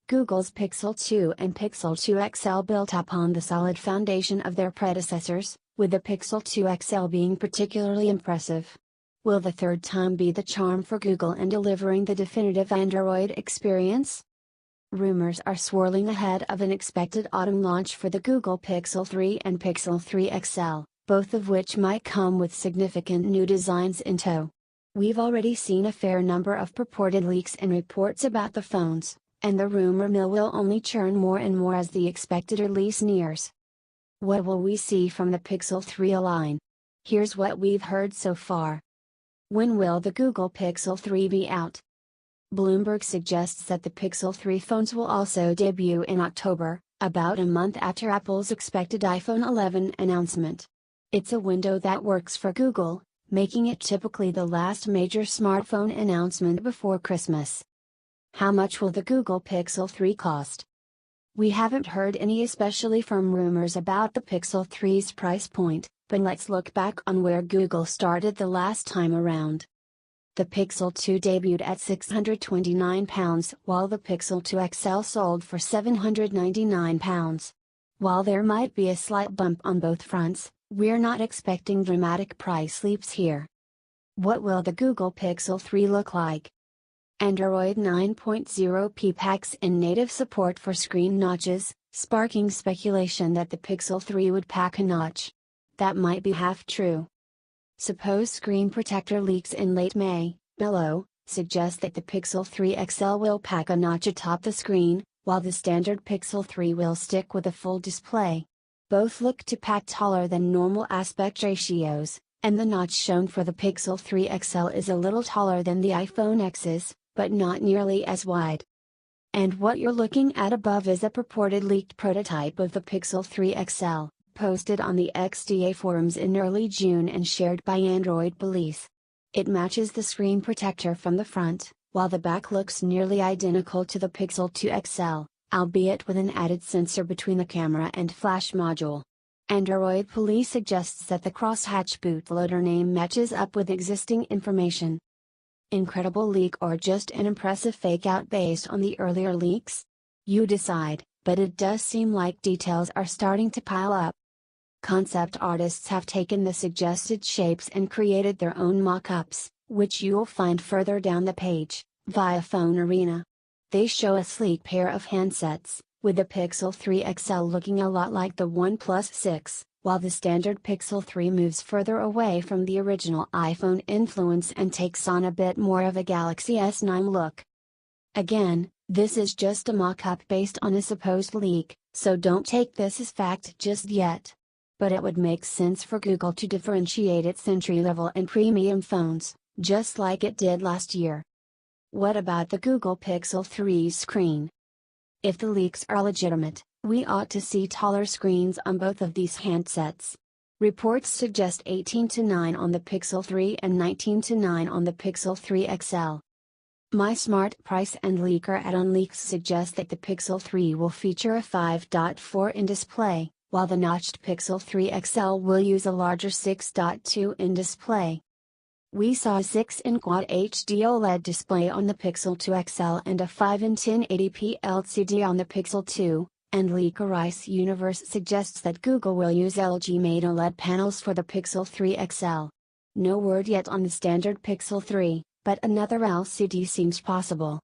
Google's Pixel 2 and Pixel 2 XL built upon the solid foundation of their predecessors, with the Pixel 2 XL being particularly impressive. Will the third time be the charm for Google in delivering the definitive Android experience? Rumors are swirling ahead of an expected autumn launch for the Google Pixel 3 and Pixel 3 XL, both of which might come with significant new designs in tow. We've already seen a fair number of purported leaks and reports about the phones, and the rumor mill will only churn more and more as the expected release nears. What will we see from the Pixel 3 line? Here's what we've heard so far. When will the Google Pixel 3 be out? Bloomberg suggests that the Pixel 3 phones will also debut in October, about a month after Apple's expected iPhone 11 announcement. It's a window that works for Google, making it typically the last major smartphone announcement before Christmas. How much will the Google Pixel 3 cost? We haven't heard any especially firm rumors about the Pixel 3's price point, but let's look back on where Google started the last time around. The Pixel 2 debuted at £629, while the Pixel 2 XL sold for £799. While there might be a slight bump on both fronts, we're not expecting dramatic price leaps here. What will the Google Pixel 3 look like? Android 9.0p packs in native support for screen notches, sparking speculation that the Pixel 3 would pack a notch. That might be half true. Suppose screen protector leaks in late May, below, suggest that the Pixel 3 XL will pack a notch atop the screen, while the standard Pixel 3 will stick with a full display. Both look to pack taller than normal aspect ratios, and the notch shown for the Pixel 3 XL is a little taller than the iPhone X's, but not nearly as wide. And what you're looking at above is a purported leaked prototype of the Pixel 3 XL, posted on the XDA forums in early June and shared by Android Police. It matches the screen protector from the front, while the back looks nearly identical to the Pixel 2 XL, albeit with an added sensor between the camera and flash module. Android Police suggests that the crosshatch bootloader name matches up with existing information. Incredible leak or just an impressive fake out based on the earlier leaks? You decide, but it does seem like details are starting to pile up. Concept artists have taken the suggested shapes and created their own mock-ups, which you'll find further down the page, via Phone Arena. They show a sleek pair of handsets, with the Pixel 3 XL looking a lot like the OnePlus 6, while the standard Pixel 3 moves further away from the original iPhone influence and takes on a bit more of a Galaxy S9 look. Again, this is just a mock-up based on a supposed leak, so don't take this as fact just yet. But it would make sense for Google to differentiate its entry-level and premium phones, just like it did last year. What about the Google Pixel 3's screen? If the leaks are legitimate, we ought to see taller screens on both of these handsets. Reports suggest 18:9 on the Pixel 3 and 19:9 on the Pixel 3 XL. My Smart Price and leaker add-on leaks suggest that the Pixel 3 will feature a 5.4-in display, while the notched Pixel 3 XL will use a larger 6.2-in display. We saw a 6-in Quad HD OLED display on the Pixel 2 XL and a 5-in 1080p LCD on the Pixel 2, and Leaker Rice Universe suggests that Google will use LG-made OLED panels for the Pixel 3 XL. No word yet on the standard Pixel 3, but another LCD seems possible.